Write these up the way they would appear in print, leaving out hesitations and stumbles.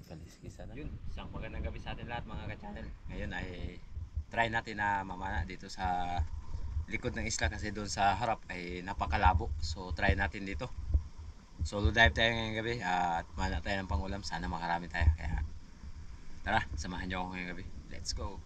Kaliskisa na. Yun, isang magandang gabi sa atin lahat mga ka-channel. Ngayon ay try natin na mamana dito sa likod ng isla kasi doon sa harap ay napakalabo. So try natin dito. Solo dive tayo ngayong gabi at mana tayo ng pangulam. Sana makarami tayo. Kaya tara, samahan niyo ako ngayong gabi. Let's go!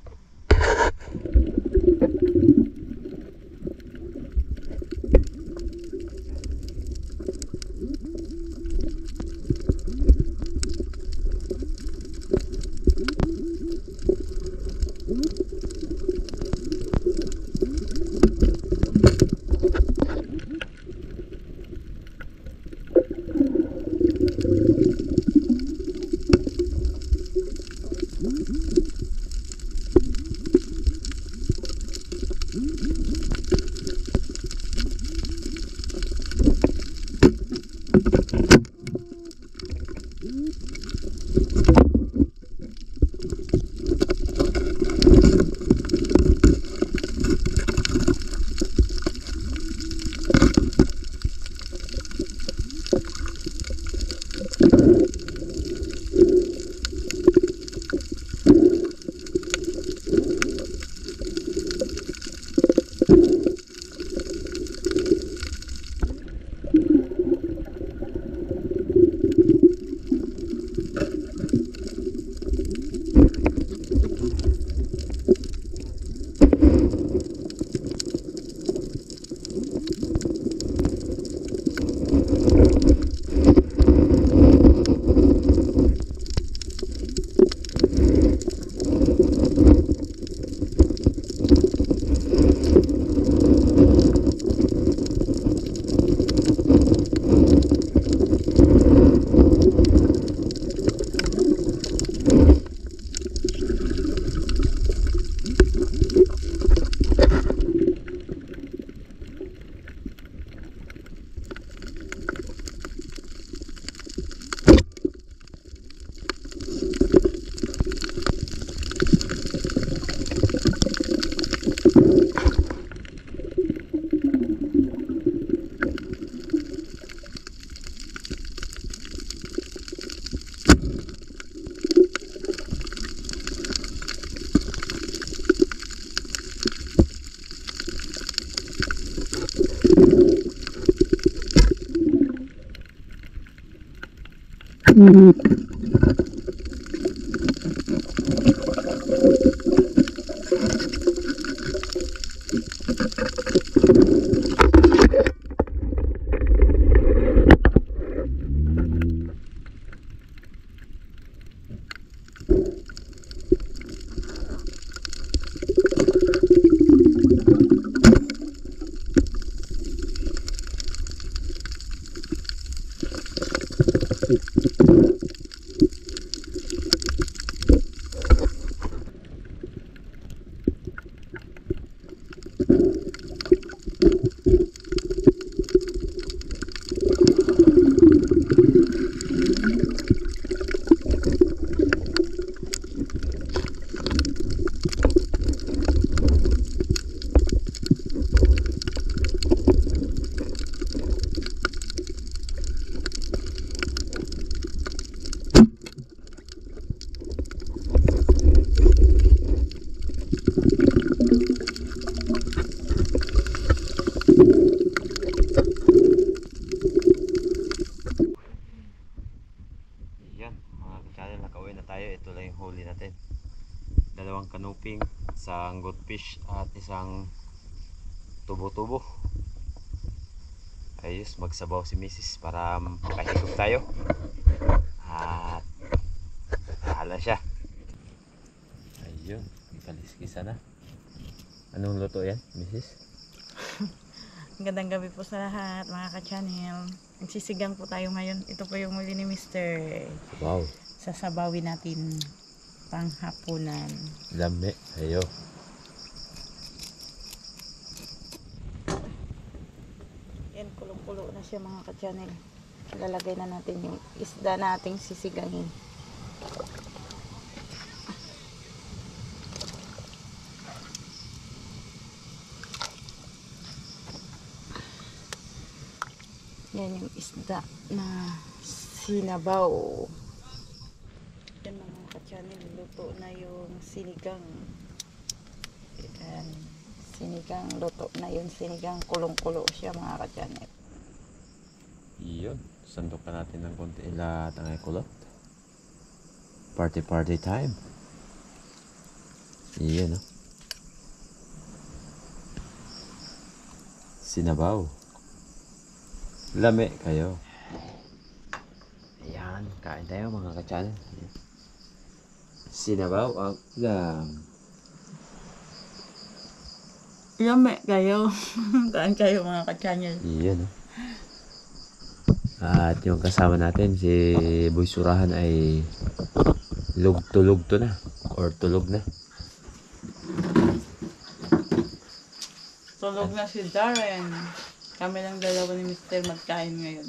Ito lang yung huli natin, dalawang kanuping, isang goldfish at isang tubo-tubo. Ayos, magsabaw si Mrs. para makahigop tayo at bahala siya. Ayun, kaliskisa na. Anong luto yan, Mrs.? Magandang gabi po sa lahat mga ka-channel. Nagsisigang po tayo ngayon. Ito po yung muli ni Mr. Wow, Sasabawin natin panghapunan. lami. Ayo. Yan, kulong-kulo na siya mga ka-channel. Lalagay na natin yung isda nating sisigangin. Yan yung isda na sinabaw. Yan mga ka-channel, luto na yung sinigang. Ayan, sinigang, luto na yung sinigang, kulong-kulo siya mga ka-channel. Yun, sandok ka natin ng konti lahat ang kulot. Party time. Iyan, no? Sinabaw. Lami kayo. Ayan, kain tayo mga ka-channel. Sinabaw ang ulam. Yummy kayo. Kain kayo mga ka-channel. Iyan, no? At yung kasama natin, si Boy Surahan ay lugto-lugto na. Or tulog na. Tulog na si Darren. Kami lang dalawa ni Mr. magkain ngayon.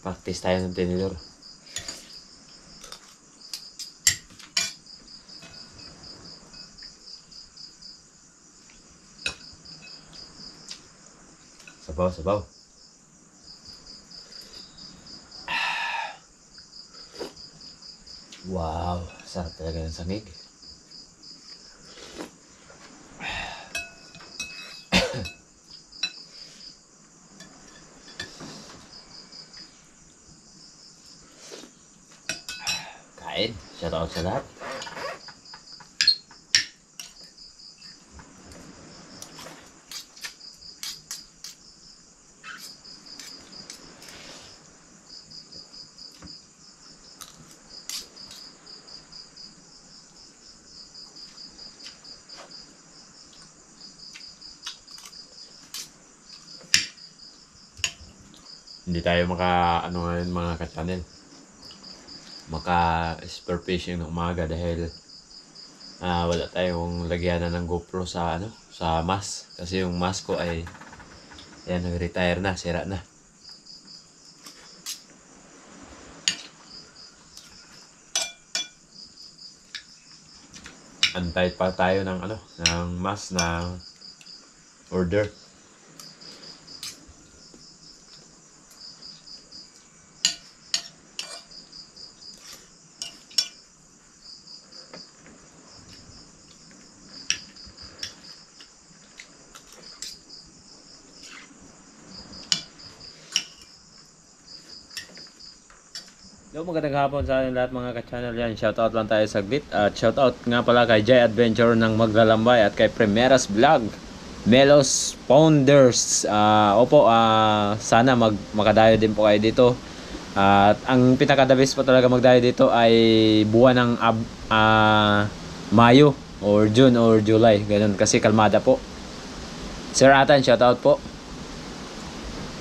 Practice tayo ng tinidor. Sabaw. Wow, sarap talaga ng sangig. Kain, shout out sa lahat. Hindi tayo ano ngayon mga ka-channel. Spear fishing ng umaga dahil wala tayong lagyanan ng GoPro sa sa mas kasi yung mas ko ay nag-retire na, sira na. Antay pa tayo ng ng mas na order. So, magandang hapon sa ating lahat mga ka-channel yan. Shoutout lang tayo saglit. At shoutout nga pala kay Jay Adventure ng Maglalambay at kay Primeras Vlog, Melos Founders. Sana makadayo din po kayo dito. At ang pinaka-the-best po talaga magdayo dito ay buwan ng Mayo or June or July. Ganun kasi kalmada po. Sir Atan, shoutout po.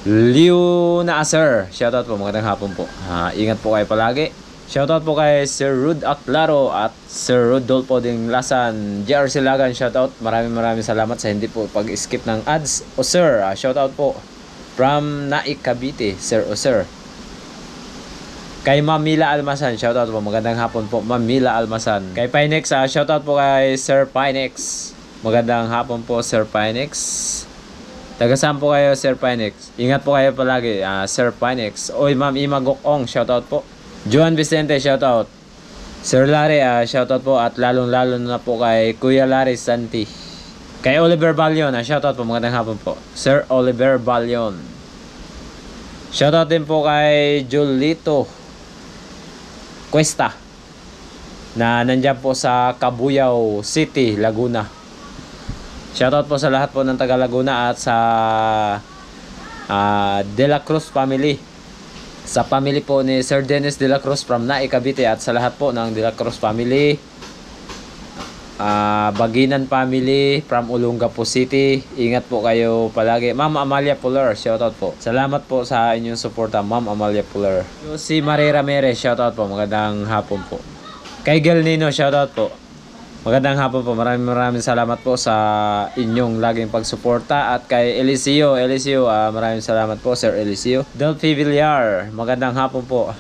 Liu na sir, shoutout po, magandang hapon po. Ingat po kayo palagi. Shoutout po kay Sir Rud Aclaro at Sir Rodolfo Ding Lasan, JR Silagan, shoutout. Maraming salamat sa hindi po pag-skip ng ads. O sir, shoutout po from Naik Cavite, Sir o sir. Kay Ma'am Mila Almasan, shoutout po, magandang hapon po Ma'am Mila Almasan. Kay Pinex, shoutout po kay Sir Pinex. Magandang hapon po Sir Pinex. Taga-saan po kayo, Sir Pinex? Ingat po kayo palagi, Sir Pinex. Oy, Ma'am Ima Gokong, shoutout po. Juan Vicente, shoutout. Sir Larry, shoutout po. At lalong-lalo na po kay Kuya Larry Santi. Kay Oliver Balion, shoutout po. Magandang hapon po. Sir Oliver Balion. Shoutout din po kay Julito Cuesta na nandyan po sa Cabuyao City, Laguna. Shoutout po sa lahat po ng taga Laguna at sa De La Cruz family. Sa family po ni Sir Dennis De La Cruz from Naik Cavite at sa lahat po ng De La Cruz family. Baginan family from Olongapo City. Ingat po kayo palagi. Ma'am Amalia Puller, shoutout po. Salamat po sa inyong suporta, Ma'am Amalia Puller. Si Marie Ramirez, shoutout po. Magandang hapon po. Kay Gel Nino, shoutout po. Magandang hapon po. Maraming salamat po sa inyong laging pagsuporta. At kay Eliseo, maraming salamat po Sir Eliseo. Delphi Villar, magandang hapon po.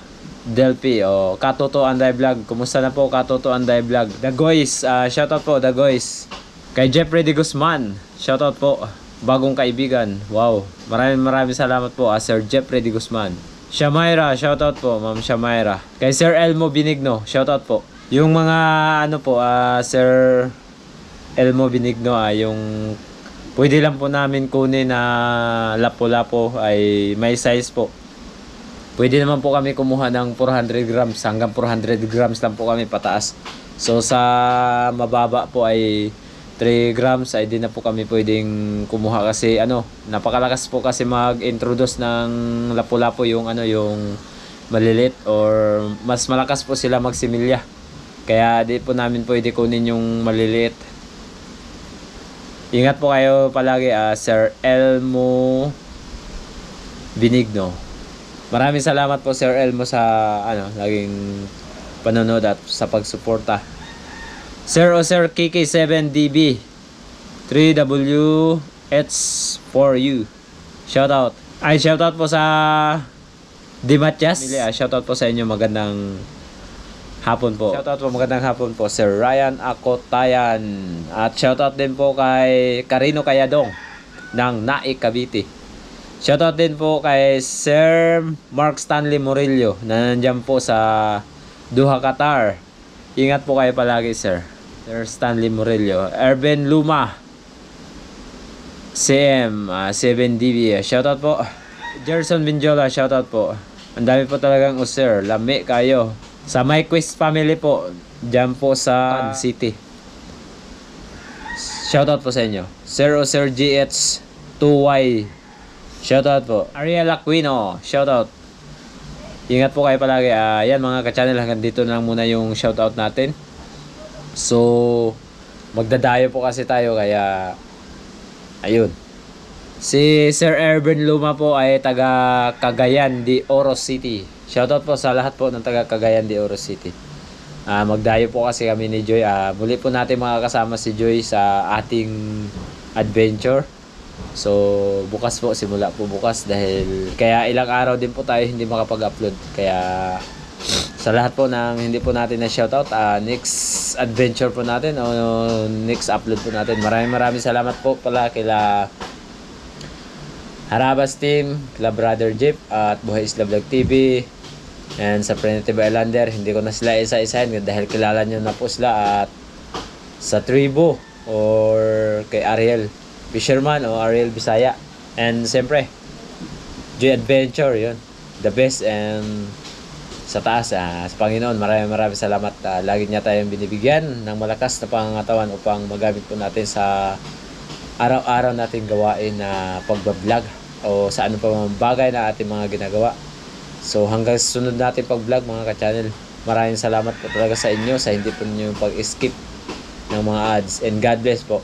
Delphi, Katoto Anday Vlog. Kumusta na po Katoto Anday Vlog? Dagoys, shoutout po Dagoys. Kay Jeffrey de Guzman, shoutout po. Bagong kaibigan. Wow. Maraming salamat po Sir Jeffrey de Guzman. Shamaira, shoutout po, Ma'am Shamaira. Kay Sir Elmo Binigno, shoutout po. Yung mga ano po, Sir Elmo Binigno, yung pwede lang po namin kunin na lapo-lapo ay may size po. Pwede naman po kami kumuha ng 400 grams, hanggang 400 grams lang po kami pataas. So sa mababa po ay 3 grams ay di na po kami pwedeng kumuha kasi napakalakas po kasi mag-introduce ng lapu-lapu yung yung malilit or mas malakas po sila magsimilya. Kaya di po namin pwede kunin yung maliliit. Ingat po kayo palagi, Sir Elmo Binigno. Maraming salamat po Sir Elmo sa laging panonood at sa pagsuporta. Sir o Sir KK7DB 3WH4U. Shoutout. Shoutout po sa Dimatias. Shoutout po sa inyo. Magandang hapon po. Shoutout po, magandang hapon po Sir Ryan Akotayan. At shoutout din po kay Carino Kayadong ng Naik Cavite. Shoutout din po kay Sir Mark Stanley Murillo na nandiyan po sa Doha, Qatar. Ingat po kayo palagi, Sir. Sir Stanley Murillo. Erben Luma. CM 7DB. Shoutout po. Jerson Binjola. Shoutout po. Ang dami po talagang user. Lami kayo. Sa My Quest family po. Diyan po sa City. Shoutout po sa inyo. Sir o Sir GH 2Y. Shoutout po. Ariel Aquino. Shoutout. Ingat po kayo palagi. Yan mga ka-channel, hanggang dito na lang muna yung shoutout natin. So, magdadayo po kasi tayo kaya ayun. Si Sir Erben Luma po ay taga Cagayan de Oro City. Shoutout po sa lahat po ng taga Cagayan de Oro City. Magdayo po kasi kami ni Joy. Muli po natin makakasama si Joy sa ating adventure. So, bukas po, simula po bukas dahil kaya ilang araw din po tayo hindi makapag-upload. Kaya sa lahat po ng hindi po natin na shoutout, next adventure po natin o next upload po natin. Maraming salamat po pala kila Harabas Team, kila Brother Jeep at Buhay Isla Vlog TV, and sa Primitive Islander. Hindi ko na sila isa-isahin dahil kilala nyo na po sila. At sa Tribo or kay Ariel Fisherman o Ariel Bisaya, and siyempre Joy Adventure, yun the best. And sa taas, sa Panginoon, maraming salamat. Lagi niya tayong binibigyan ng malakas na pangangatawan upang magamit po natin sa araw-araw nating gawain na pagbablog o sa ano pa mga bagay na ating mga ginagawa. So hanggang sunod natin pag-vlog mga ka-channel, maraming salamat po talaga sa inyo sa hindi po niyo pag-skip ng mga ads, and God bless po.